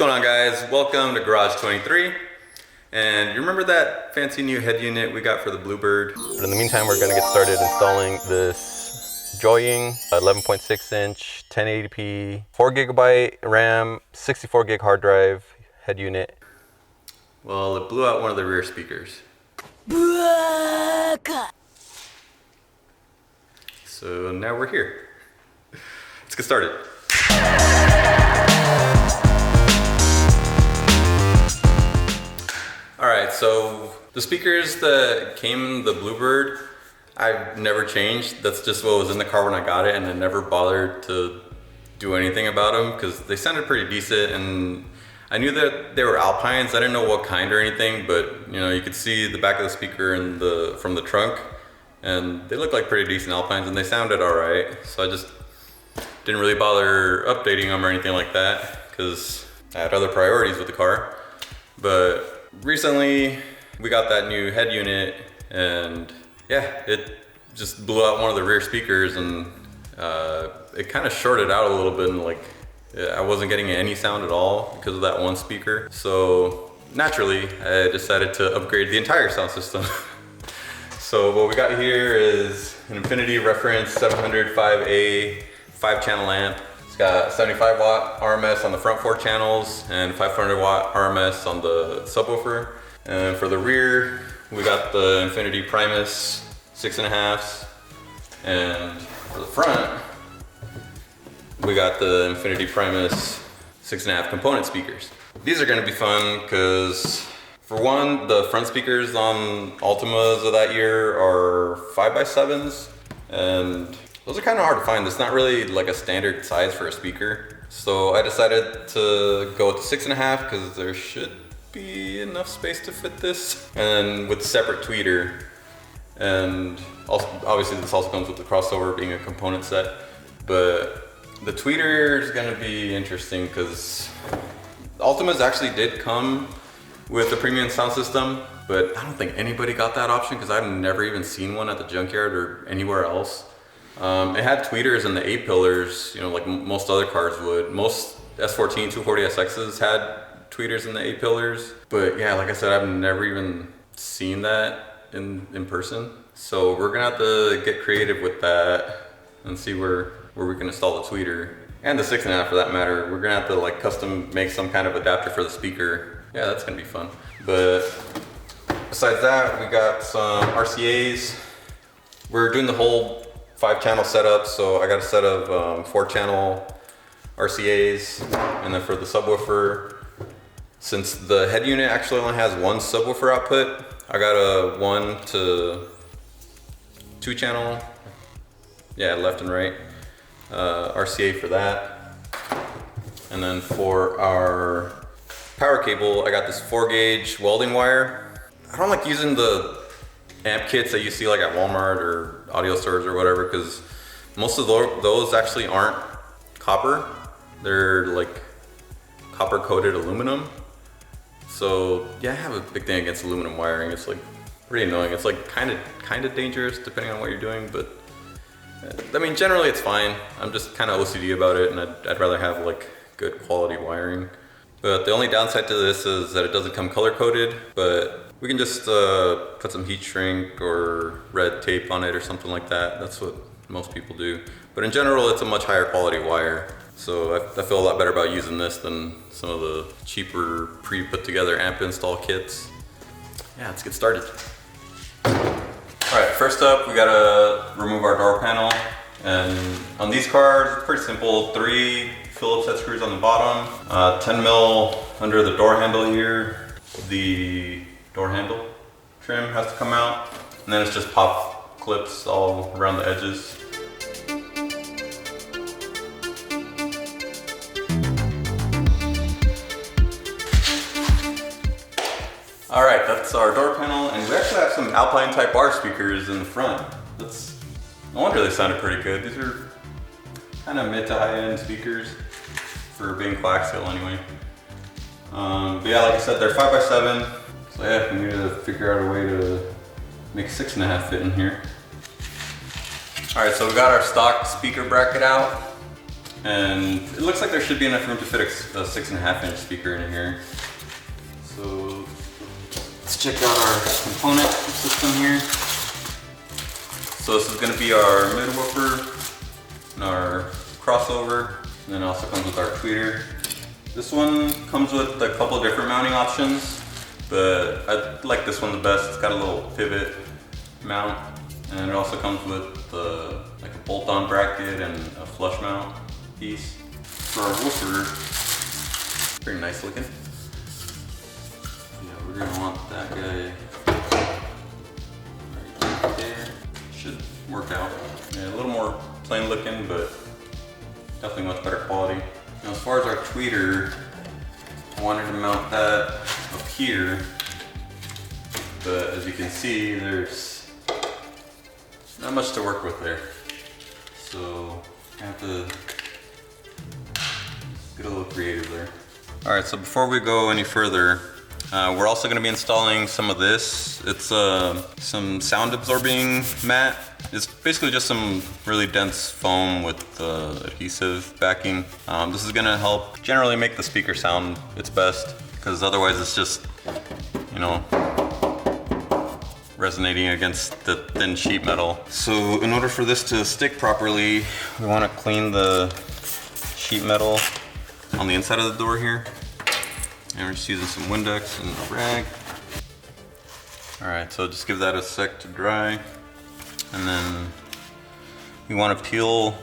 going on, guys? Welcome to Garage 23. And you remember that fancy new head unit we got for the Bluebird? But in the meantime, we're gonna get started installing this Joying 11.6 inch 1080p 4 GB RAM 64 gig hard drive head unit. Well, it blew out one of the rear speakers. So now we're here. Let's get started. Alright, so the speakers that came in the Bluebird, I've never changed. That's just what was in the car when I got it, and I never bothered to do anything about them because they sounded pretty decent, and I knew that they were Alpines. I didn't know what kind or anything, but you know, you could see the back of the speaker from the trunk, and they looked like pretty decent Alpines, and they sounded alright. So I just didn't really bother updating them or anything like that because I had other priorities with the car. But recently we got that new head unit, and yeah, it just blew out one of the rear speakers, and it kind of shorted out a little bit, and like I wasn't getting any sound at all because of that one speaker. So naturally I decided to upgrade the entire sound system. So what we got here is an Infinity Reference 705A 5-channel amp. It's got 75 watt RMS on the front 4 channels and 500 watt RMS on the subwoofer. And for the rear, we got the Infinity Primus 6.5s. And for the front, we got the Infinity Primus 6.5 component speakers. These are gonna be fun because, for one, the front speakers on Altimas of that year are 5x7s, and those are kind of hard to find. It's not really like a standard size for a speaker. So I decided to go with the 6.5 because there should be enough space to fit this. And then with separate tweeter. And also, obviously this also comes with the crossover being a component set. But the tweeter is gonna be interesting because Altimas actually did come with a premium sound system, but I don't think anybody got that option because I've never even seen one at the junkyard or anywhere else. It had tweeters in the A-pillars, you know, like most other cars would. Most S14 240SXs had tweeters in the A-pillars. But yeah, like I said, I've never even seen that in person. So we're gonna have to get creative with that and see where we can install the tweeter. And the 6.5 for that matter. We're gonna have to like custom make some kind of adapter for the speaker. Yeah, that's gonna be fun. But besides that, we got some RCAs. We're doing the whole 5-channel setup, so I got a set of 4-channel RCAs, and then for the subwoofer, since the head unit actually only has one subwoofer output, I got a 1 to 2-channel, yeah, left and right, RCA for that. And then for our power cable, I got this 4-gauge welding wire. I don't like using the amp kits that you see like at Walmart or audio stores or whatever, because most of those actually aren't copper. They're like copper coated aluminum. So yeah, I have a big thing against aluminum wiring. It's like pretty annoying. It's like kind of dangerous depending on what you're doing, but I mean, generally it's fine. I'm just kind of OCD about it, and I'd rather have like good quality wiring. But the only downside to this is that it doesn't come color coded, but we can just put some heat shrink or red tape on it or something like that. That's what most people do. But in general, it's a much higher quality wire. So I feel a lot better about using this than some of the cheaper pre-put together amp install kits. Yeah, let's get started. All right, first up, we gotta remove our door panel. And on these cars, it's pretty simple. 3 Phillips head screws on the bottom, 10 mil under the door handle here. The door handle trim has to come out, and then it's just pop clips all around the edges. All right, that's our door panel, and we actually have some Alpine Type R speakers in the front. No wonder they sounded pretty good. These are kind of mid to high end speakers for being coaxial anyway. But yeah, like I said, they're 5x7. So yeah, we need to figure out a way to make 6.5 fit in here. All right, so we got our stock speaker bracket out. And it looks like there should be enough room to fit a 6.5-inch speaker in here. So let's check out our component system here. So this is going to be our mid woofer and our crossover, and then it also comes with our tweeter. This one comes with a couple of different mounting options, but I like this one the best. It's got a little pivot mount, and it also comes with like a bolt-on bracket and a flush mount piece. For our woofer, pretty nice looking. Yeah, we're gonna want that guy right there. Should work out. Yeah, a little more plain looking, but definitely much better quality. Now, as far as our tweeter, I wanted to mount that up here, but as you can see, there's not much to work with there. So I have to get a little creative there. All right, so before we go any further, we're also going to be installing some of this. It's some sound absorbing mat. It's basically just some really dense foam with adhesive backing. This is going to help generally make the speaker sound its best, because otherwise it's just, you know, resonating against the thin sheet metal. So in order for this to stick properly, we want to clean the sheet metal on the inside of the door here. And we're just using some Windex and a rag. All right, so just give that a sec to dry. And then we want to peel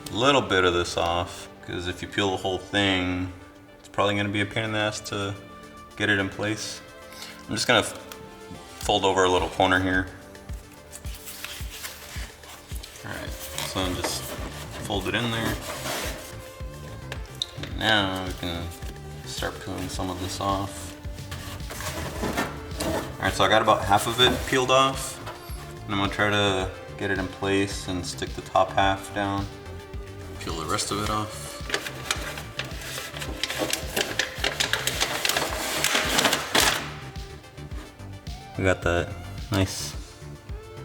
a little bit of this off, because if you peel the whole thing, it's probably going to be a pain in the ass to get it in place. I'm just going to fold over a little corner here. All right, so I'm just fold it in there. And now we can start peeling some of this off. All right, so I got about half of it peeled off, and I'm gonna try to get it in place and stick the top half down. Peel the rest of it off. We got that nice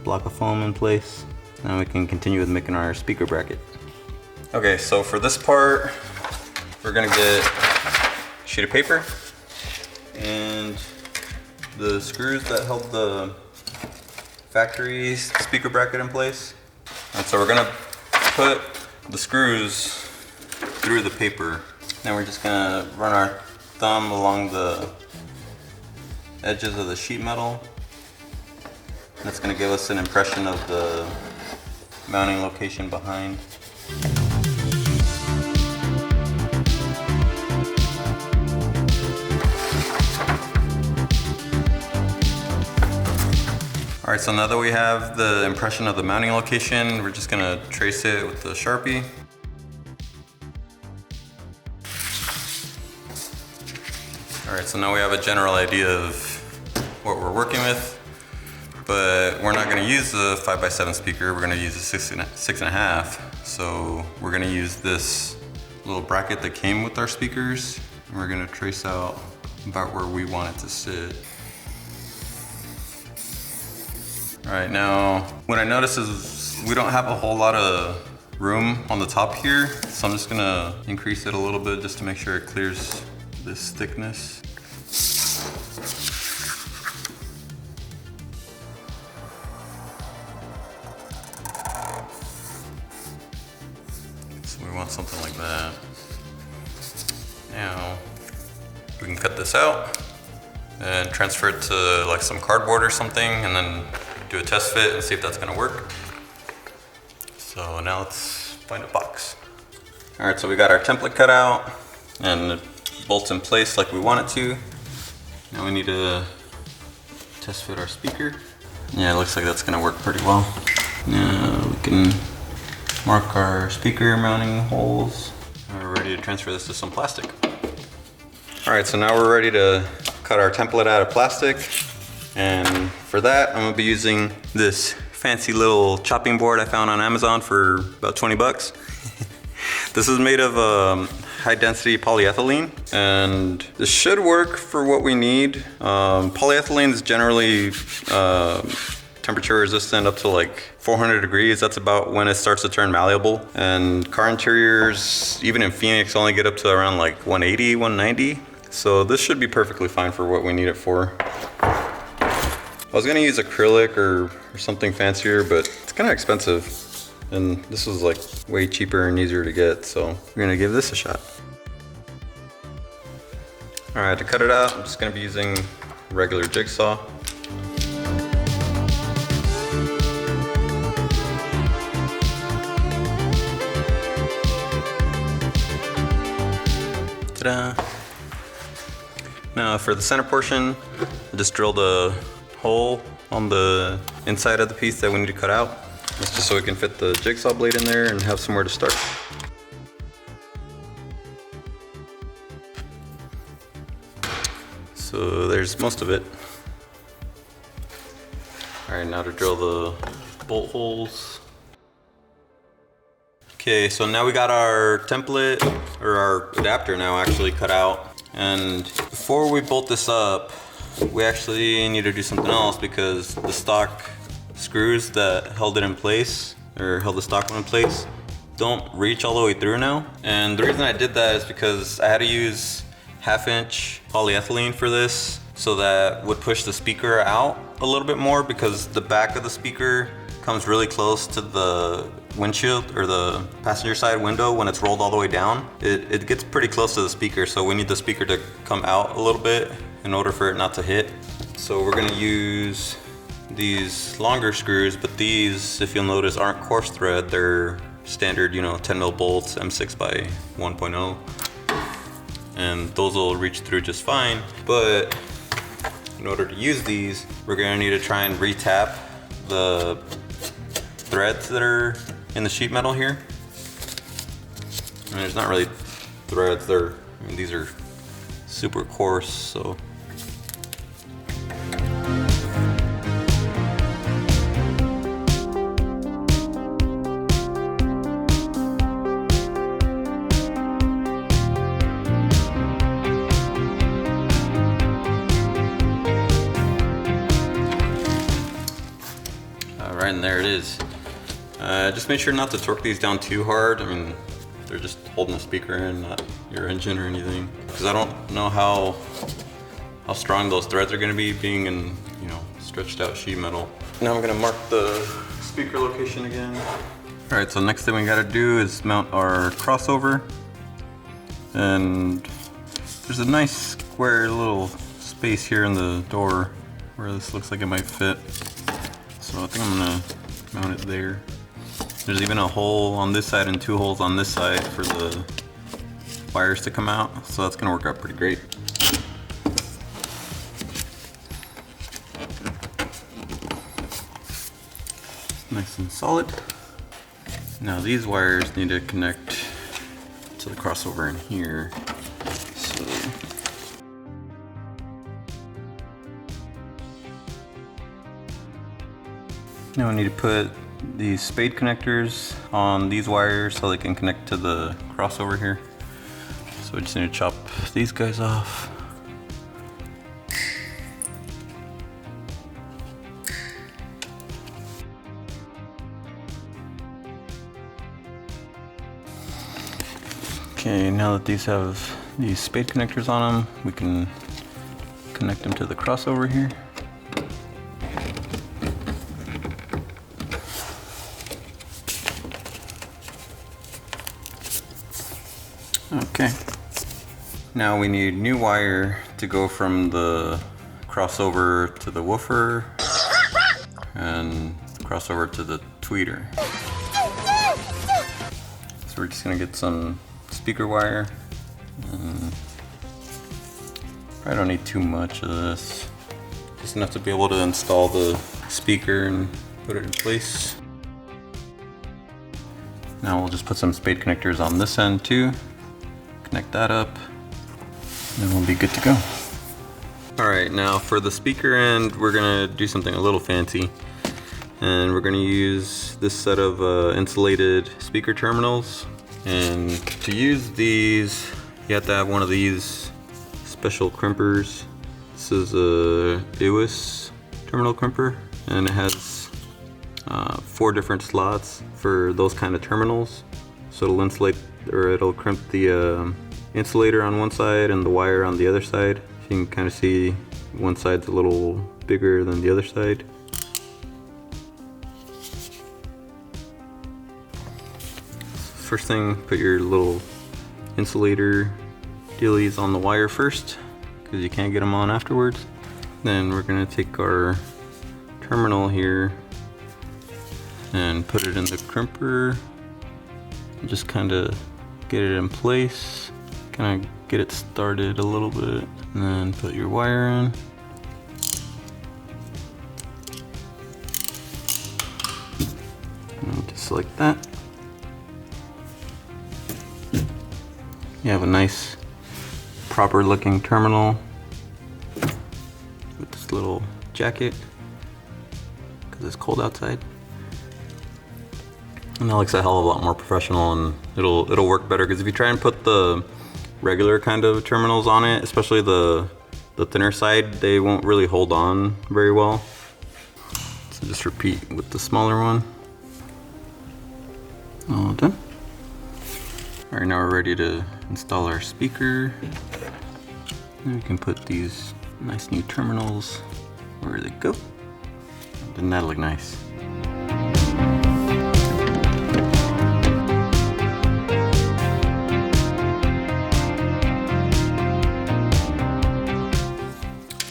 block of foam in place. Now we can continue with making our speaker bracket. Okay, so for this part, we're gonna get a sheet of paper and the screws that held the factory speaker bracket in place. And so we're gonna put the screws through the paper. Now we're just gonna run our thumb along the edges of the sheet metal. That's gonna give us an impression of the mounting location behind. All right, so now that we have the impression of the mounting location, we're just gonna trace it with the Sharpie. All right, so now we have a general idea of what we're working with, but we're not gonna use the 5x7 speaker, we're gonna use a 6.5. So we're gonna use this little bracket that came with our speakers, and we're gonna trace out about where we want it to sit. All right, now what I noticed is we don't have a whole lot of room on the top here, so I'm just gonna increase it a little bit just to make sure it clears this thickness. So we want something like that. Now we can cut this out and transfer it to like some cardboard or something, and then do a test fit and see if that's gonna work. So now let's find a box. All right, so we got our template cut out and it bolts in place like we want it to. Now we need to test fit our speaker. Yeah, it looks like that's gonna work pretty well. Now we can mark our speaker mounting holes. Now we're ready to transfer this to some plastic. All right, so now we're ready to cut our template out of plastic. And for that, I'm gonna be using this fancy little chopping board I found on Amazon for about 20 bucks. This is made of high density polyethylene, and this should work for what we need. Polyethylene is generally temperature resistant up to like 400 degrees. That's about when it starts to turn malleable. And car interiors, even in Phoenix, only get up to around like 180, 190. So this should be perfectly fine for what we need it for. I was gonna use acrylic or something fancier, but it's kind of expensive. And this was like way cheaper and easier to get. So we're gonna give this a shot. All right, to cut it out, I'm just gonna be using regular jigsaw. Ta-da! Now for the center portion, I just drilled a hole on the inside of the piece that we need to cut out. That's just so we can fit the jigsaw blade in there and have somewhere to start. So there's most of it. All right, now to drill the bolt holes. Okay, so now we got our template, or our adapter now actually cut out. And before we bolt this up, we actually need to do something else because the stock screws that held it in place, or held the stock one in place, don't reach all the way through now. And the reason I did that is because I had to use 1/2" polyethylene for this, so that would push the speaker out a little bit more, because the back of the speaker comes really close to the windshield or the passenger side window when it's rolled all the way down. It gets pretty close to the speaker, so we need the speaker to come out a little bit in order for it not to hit. So we're gonna use these longer screws, but these, if you'll notice, aren't coarse thread. They're standard, 10 mil bolts, M6 by 1.0. And those will reach through just fine. But in order to use these, we're gonna need to try and re-tap the threads that are in the sheet metal here. I mean, there's not really threads. These are super coarse, so. Alright, and there it is. Just make sure not to torque these down too hard. I mean, they're just holding the speaker in, not your engine or anything. Because I don't know how strong those threads are going to be, being in, stretched out sheet metal. Now I'm going to mark the speaker location again. Alright, so next thing we got to do is mount our crossover. And there's a nice square little space here in the door where this looks like it might fit. So I think I'm gonna mount it there. There's even a hole on this side and 2 holes on this side for the wires to come out. So that's gonna work out pretty great. Nice and solid. Now these wires need to connect to the crossover in here. So now I need to put these spade connectors on these wires so they can connect to the crossover here. So we just need to chop these guys off. Okay, now that these have these spade connectors on them, we can connect them to the crossover here. Okay, now we need new wire to go from the crossover to the woofer and crossover to the tweeter. So we're just gonna get some speaker wire. I don't need too much of this, just enough to be able to install the speaker and put it in place. Now we'll just put some spade connectors on this end too. Connect that up, and we'll be good to go. All right, now for the speaker end, we're gonna do something a little fancy. And we're gonna use this set of insulated speaker terminals. And to use these, you have to have one of these special crimpers. This is a Primus terminal crimper. and it has 4 different slots for those kind of terminals. So it'll insulate, or it'll crimp the insulator on one side and the wire on the other side. So you can kind of see one side's a little bigger than the other side. First thing, put your little insulator dealies on the wire first, because you can't get them on afterwards. Then we're gonna take our terminal here and put it in the crimper. Just kind of get it in place, kind of get it started a little bit, and then put your wire in. And just like that. You have a nice, proper looking terminal with this little jacket, because it's cold outside. And that looks a hell of a lot more professional, and it'll work better, because if you try and put the regular kind of terminals on it, especially the thinner side, they won't really hold on very well. So just repeat with the smaller one. All done. All right, now we're ready to install our speaker. And we can put these nice new terminals where they go. Doesn't that look nice?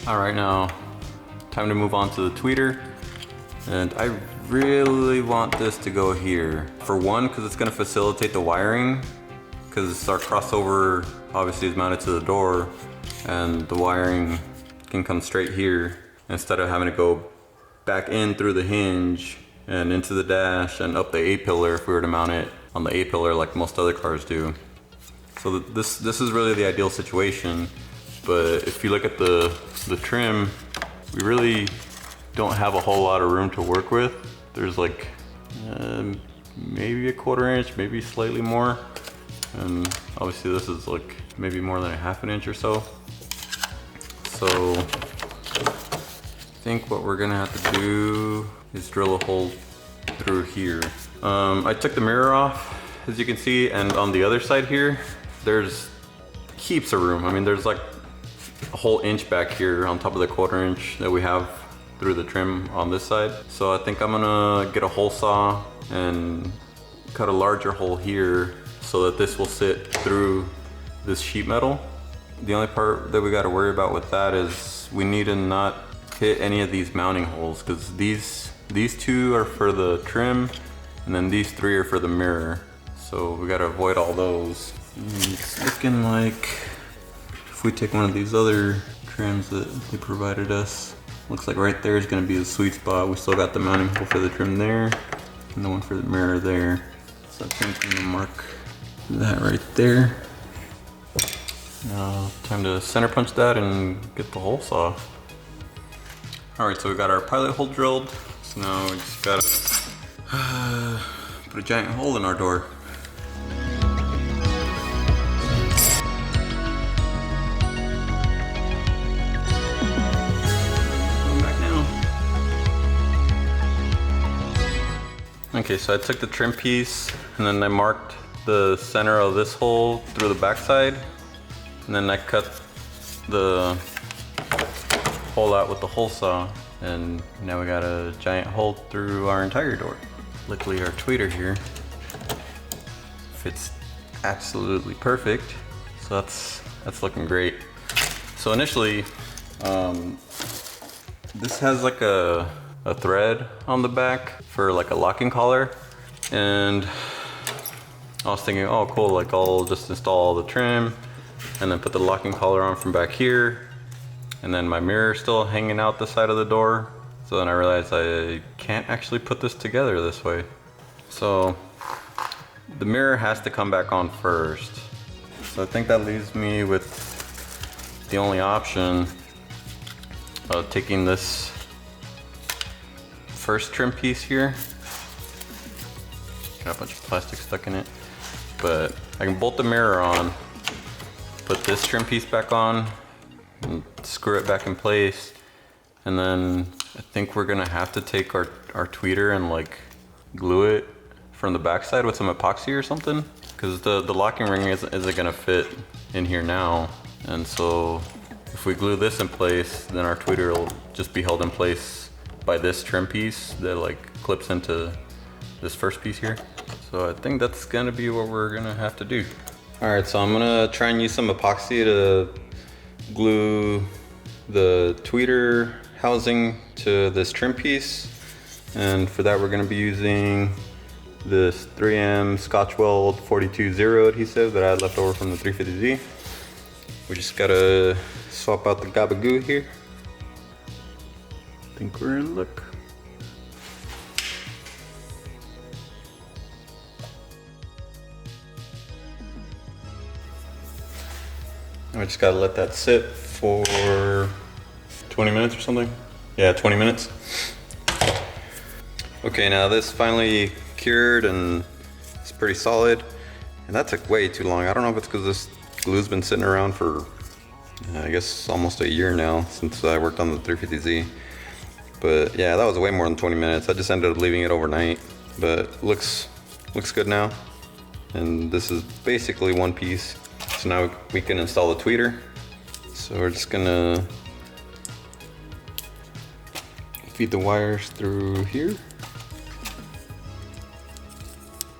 All right, now time to move on to the tweeter. And I really want this to go here. For one, because it's gonna facilitate the wiring, because our crossover obviously is mounted to the door, and the wiring can come straight here instead of having to go back in through the hinge and into the dash and up the A-pillar if we were to mount it on the A-pillar like most other cars do. So this is really the ideal situation. But if you look at the trim, we really don't have a whole lot of room to work with. There's like maybe a 1/4 inch, maybe slightly more. And obviously this is like maybe more than a 1/2 inch or so. So I think what we're gonna have to do is drill a hole through here. I took the mirror off, as you can see, and on the other side here, there's heaps of room. I mean, there's like a whole inch back here on top of the 1/4 inch that we have through the trim on this side. So I think I'm gonna get a hole saw and cut a larger hole here so that this will sit through this sheet metal. The only part that we gotta worry about with that is we need to not hit any of these mounting holes, because these 2 are for the trim and then these 3 are for the mirror. So we gotta avoid all those. And it's looking like if we take one of these other trims that they provided us, looks like right there is gonna be the sweet spot. We still got the mounting hole for the trim there and the one for the mirror there. So I think I'm gonna mark that right there. Now time to center punch that and get the hole saw. All right, so we got our pilot hole drilled. So now we just gotta put a giant hole in our door. Okay, so I took the trim piece and then I marked the center of this hole through the backside, and then I cut the hole out with the hole saw, and now we got a giant hole through our entire door. Luckily our tweeter here fits absolutely perfect, so that's looking great. So initially, this has like a thread on the back for like a locking collar, and I was thinking, oh cool, like I'll just install the trim and then put the locking collar on from back here, and then my mirror still hanging out the side of the door. So then I realized I can't actually put this together this way. So the mirror has to come back on first. So I think that leaves me with the only option of taking this first trim piece here. Got a bunch of plastic stuck in it, but I can bolt the mirror on, put this trim piece back on, and screw it back in place, and then I think we're gonna have to take our tweeter and like glue it from the backside with some epoxy or something, because the locking ring isn't gonna fit in here now. And so if we glue this in place, then our tweeter will just be held in place by this trim piece that like clips into this first piece here. So I think that's gonna be what we're gonna have to do. All right, so I'm gonna try and use some epoxy to glue the tweeter housing to this trim piece. And for that, we're gonna be using this 3M Scotch Weld 42-0 adhesive that I had left over from the 350Z. We just gotta swap out the gabagoo here. I think we're in luck. I just gotta let that sit for 20 minutes or something. Yeah, 20 minutes. Okay, now this finally cured and it's pretty solid. And that took way too long. I don't know if it's because this glue's been sitting around for, I guess, almost a year now since I worked on the 350Z. But yeah, that was way more than 20 minutes. I just ended up leaving it overnight, but looks good now. And this is basically one piece. So now we can install the tweeter. So we're just gonna feed the wires through here.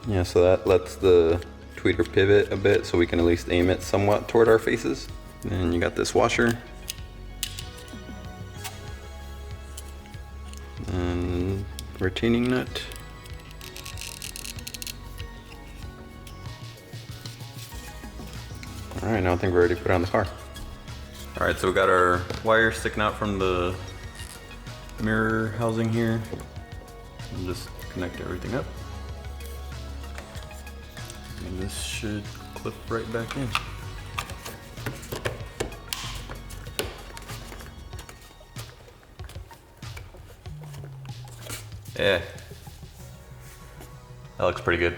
Yeah, so that lets the tweeter pivot a bit so we can at least aim it somewhat toward our faces. And you got this washer. And retaining nut. All right, now I think we're ready to put it on the car. All right, so we got our wire sticking out from the mirror housing here. And just connect everything up. And this should clip right back in. Yeah, that looks pretty good.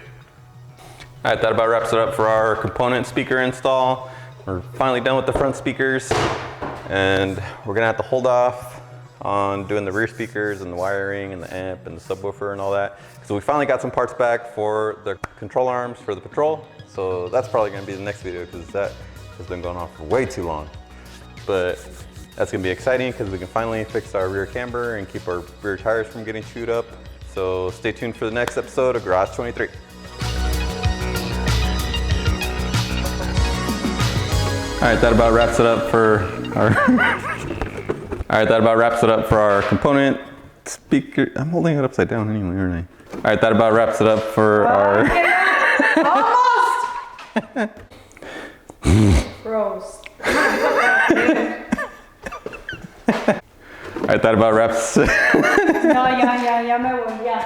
All right, that about wraps it up for our component speaker install. We're finally done with the front speakers, and we're gonna have to hold off on doing the rear speakers and the wiring and the amp and the subwoofer and all that. So we finally got some parts back for the control arms for the Patrol. So that's probably gonna be the next video because that has been going on for way too long. But that's gonna be exciting because we can finally fix our rear camber and keep our rear tires from getting chewed up. So stay tuned for the next episode of Garage 23. All right, that about wraps it up for our component speaker. I'm holding it upside down anyway, aren't I? All right, that about wraps it up for our. Almost. Gross. All right, that about wraps. No, ya me voy, ya.